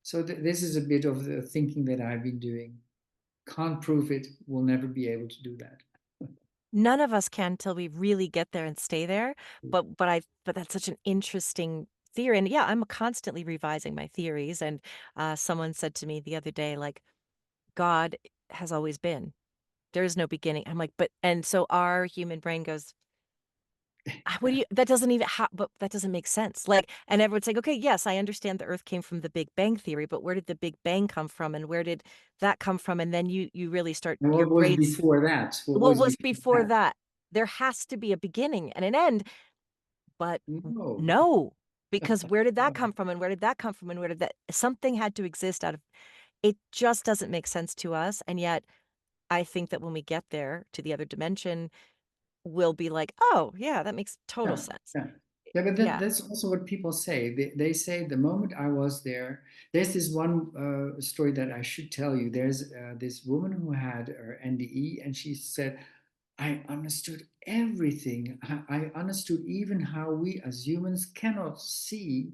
So this is a bit of the thinking that I've been doing. Can't prove it. Will never be able to do that. None of us can till we really get there and stay there, but that's such an interesting theory, and yeah, I'm constantly revising my theories, and, someone said to me the other day, like, "God has always been. There is no beginning." I'm like, "But" and so our human brain goes, what do you that doesn't even but that doesn't make sense, like and everyone's like, "Okay, yes, I understand the Earth came from the Big Bang theory, but where did the Big Bang come from, and where did that come from?" And then you really start And your what was brains before that? What what was was before before that? that? there has to be a beginning and an end, but No. no, because where did that come from, and where did that come from, and where did that something had to exist out of it just doesn't make sense to us, and yet I think that when we get there to the other dimension, we'll be like, "Oh, yeah, that makes total Yeah, sense." yeah. Yeah, but Yeah. that's also what people say. They say the moment I was there, there's this one story that I should tell you. There's this woman who had her NDE, and she said, I understood everything. I understood even how we as humans cannot see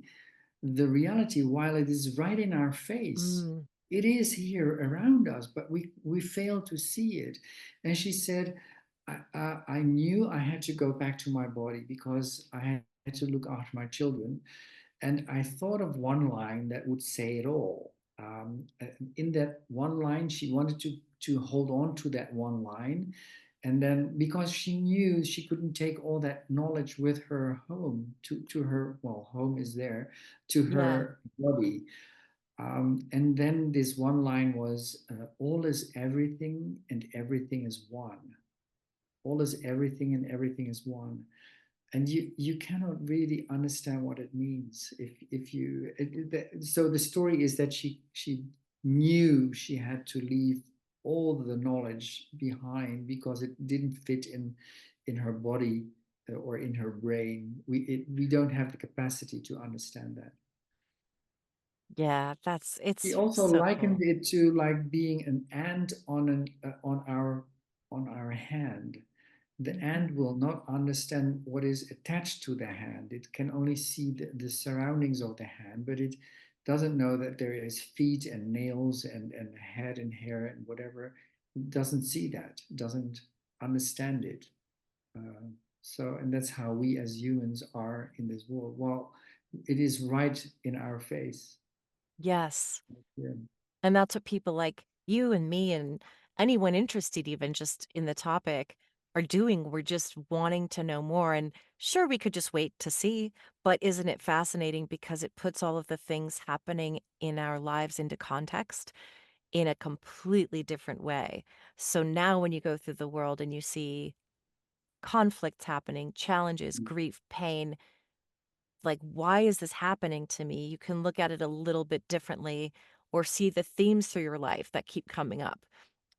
the reality while it is right in our face. Mm, It is here around us, but we fail to see it. And she said, I knew I had to go back to my body because I had to look after my children. And I thought of one line that would say it all. In that one line, she wanted to hold on to that one line. And then because she knew she couldn't take all that knowledge with her home to her, well, home is there, to yeah. her body. And then this one line was, all is everything and everything is one. All is everything and everything is one. And you cannot really understand what it means if you so the story is that she knew she had to leave all the knowledge behind because it didn't fit in her body or in her brain. We don't have the capacity to understand that. Yeah, He it's also so likened cool. it to like being an ant on our hand. The ant will not understand what is attached to the hand. It can only see the surroundings of the hand, but it doesn't know that there is feet and nails and head and hair and whatever. It doesn't see that, doesn't understand it. Uh, and that's how we as humans are in this world. Well, it is right in our face. Yes. Yeah. And that's what people like you and me and anyone interested even just in the topic are doing. We're just wanting to know more. And sure, we could just wait to see, but isn't it fascinating because it puts all of the things happening in our lives into context in a completely different way. So now when you go through the world and you see conflicts happening, challenges, grief, pain, like, why is this happening to me? You can look at it a little bit differently or see the themes through your life that keep coming up.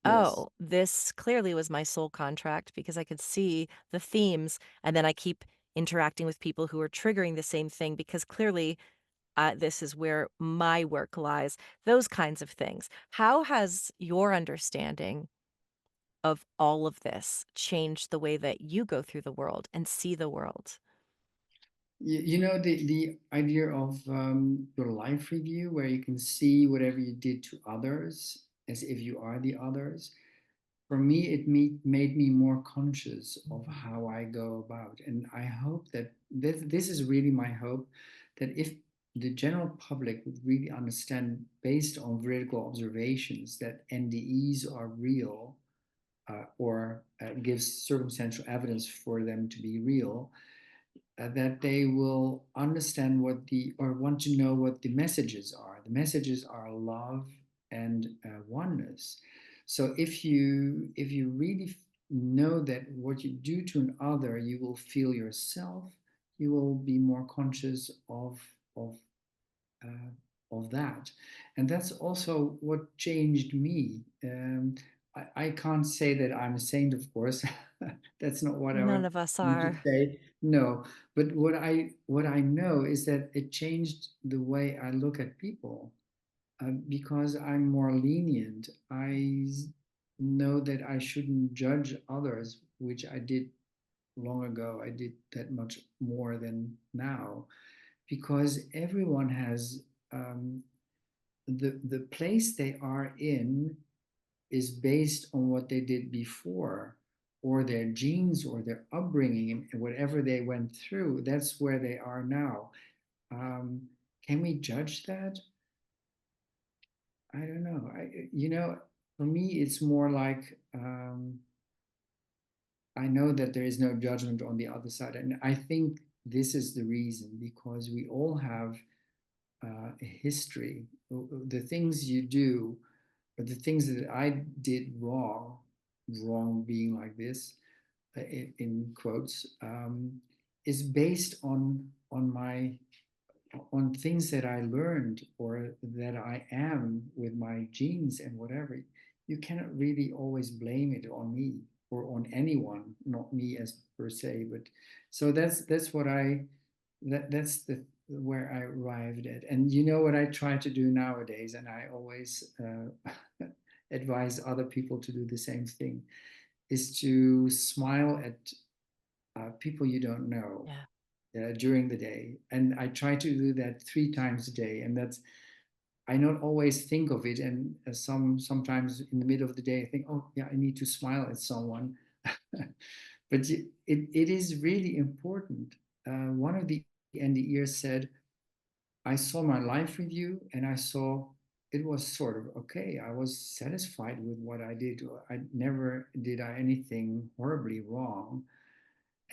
Yes. Oh, this clearly was my soul contract because I could see the themes. And then I keep interacting with people who are triggering the same thing because clearly this is where my work lies. Those kinds of things. How has your understanding of all of this changed the way that you go through the world and see the world? You know the idea of your life review, where you can see whatever you did to others as if you are the others. For me, made me more conscious of how I go about, and I hope that this is really my hope, that if the general public would really understand, based on veridical observations, that NDEs are real, or gives circumstantial evidence for them to be real, that they will understand what the or want to know what the messages are. The messages are love and oneness. So if you really know that what you do to an other, you will feel yourself. You will be more conscious uh, of that, and that's also what changed me. I can't say that I'm a saint, of course. That's not what I None want of us you to are. say. No, but what I know is that it changed the way I look at people, because I'm more lenient. I know that I shouldn't judge others, which I did long ago. I did that much more than now, because everyone has, the place they are in is based on what they did before, or their genes or their upbringing and whatever they went through. That's where they are now. um, can we judge that? I don't know. For me it's more like, I know that there is no judgment on the other side, and I think this is the reason, because we all have a history. The things you do, or the things that I did wrong, wrong being like this, in quotes, is based on my on things that I learned or that I am with my genes and whatever. You cannot really always blame it on me or on anyone, not me as per se. But so that's what I that's the where I arrived at. And you know what I try to do nowadays, and I always advise other people to do the same thing, is to smile at people you don't know Yeah. during the day. And I try to do that 3 times a day. And that's, I not always think of it. And sometimes in the middle of the day, I think, oh, yeah, I need to smile at someone. But it is really important. One of the NDEers said, I saw my life review and I saw it was sort of okay. I was satisfied with what I did. I never did I anything horribly wrong.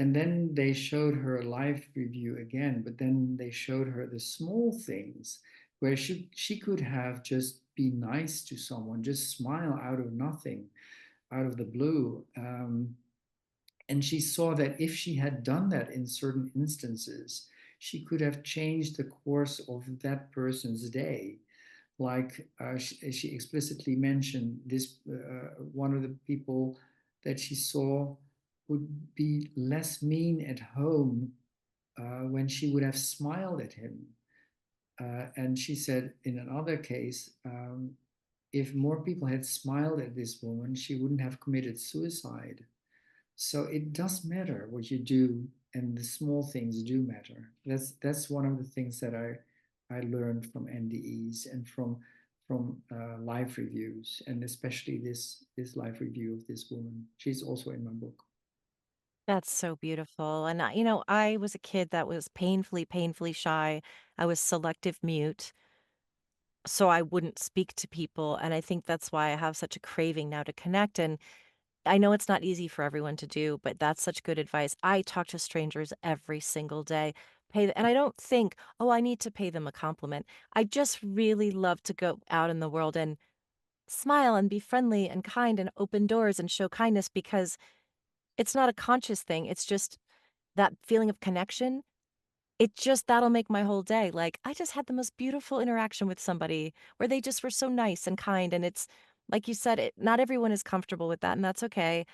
And then they showed her live review again, but then they showed her the small things where she could have just be nice to someone, just smile out of nothing, out of the blue. And she saw that if she had done that in certain instances, she could have changed the course of that person's day. Like she explicitly mentioned, this one of the people that she saw would be less mean at home when she would have smiled at him. And she said in another case, if more people had smiled at this woman, she wouldn't have committed suicide. So it does matter what you do, and the small things do matter. That's one of the things that I learned from NDEs and from live reviews, and especially this live review of this woman. She's also in my book. That's so beautiful. And I was a kid that was painfully, painfully shy. I was selective mute, so I wouldn't speak to people. And I think that's why I have such a craving now to connect. And I know it's not easy for everyone to do, but that's such good advice. I talk to strangers every single day. And I don't think, oh, I need to pay them a compliment. I just really love to go out in the world and smile and be friendly and kind and open doors and show kindness because it's not a conscious thing. It's just that feeling of connection. It just that'll make my whole day. Like, I just had the most beautiful interaction with somebody where they just were so nice and kind. And it's like you said, not everyone is comfortable with that, and that's okay.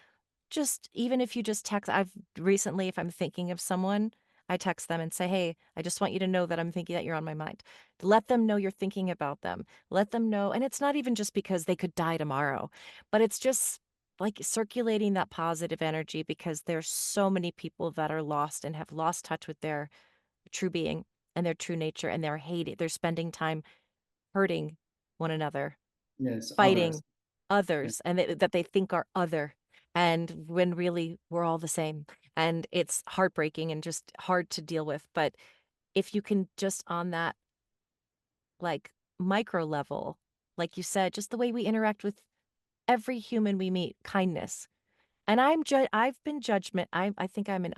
Just even if you just text, I've recently, if I'm thinking of someone, I text them and say, "Hey, I just want you to know that I'm thinking that you're on my mind." Let them know you're thinking about them. Let them know. And it's not even just because they could die tomorrow, but it's just like circulating that positive energy because there's so many people that are lost and have lost touch with their true being and their true nature, and they're hating, they're spending time hurting one another, Yes, others. fighting Yeah. others, and that they think are other, and when really we're all the same. And it's heartbreaking and just hard to deal with. But if you can just on that like micro level, like you said, just the way we interact with every human we meet, kindness. And I've been judgment. I think I'm an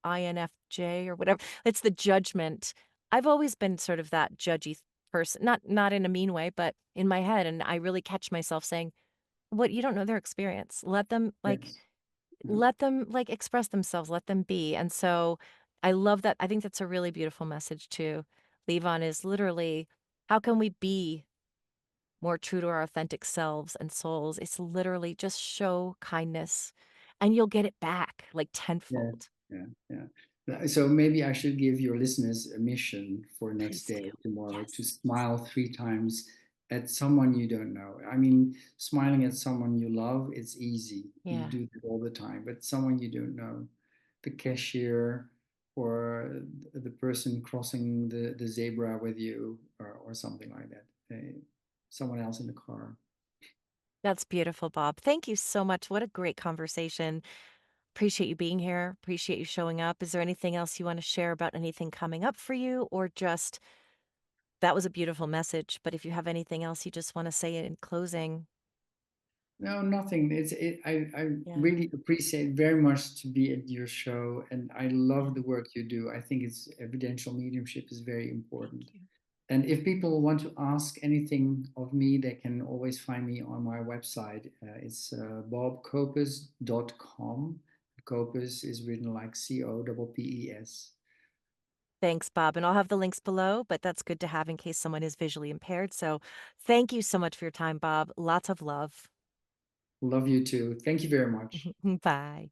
INFJ or whatever. It's the judgment. I've always been sort of that judgy person, not in a mean way, but in my head. And I really catch myself saying, "What, you don't know their experience. Yes. Yeah. Let them like express themselves. Let them be." And so I love that. I think that's a really beautiful message to leave on. Is literally how can we be more true to our authentic selves and souls? It's literally just show kindness and you'll get it back like Yeah, tenfold. yeah, yeah. So maybe I should give your listeners a mission for next Please do. day, tomorrow, to Yes. smile 3 times at someone you don't know. I mean, smiling at someone you love, it's easy. You Yeah. do that all the time. But someone you don't know, the cashier or the person crossing the zebra with you or something like that. Someone else in the car. That's beautiful, Bob. Thank you so much. What a great conversation. Appreciate you being here. Appreciate you showing up. Is there anything else you want to share about anything coming up for you, or just that was a beautiful message? But if you have anything else you just want to say in closing, No, nothing. I yeah, really appreciate very much to be at your show, and I love yeah. the work you do. I think it's evidential mediumship is very Thank important. you. And if people want to ask anything of me, they can always find me on my website. It's bobcopz.com. Copz is written like Coppes. Thanks, Bob. And I'll have the links below, but that's good to have in case someone is visually impaired. So thank you so much for your time, Bob. Lots of love. Love you too. Thank you very much. Bye.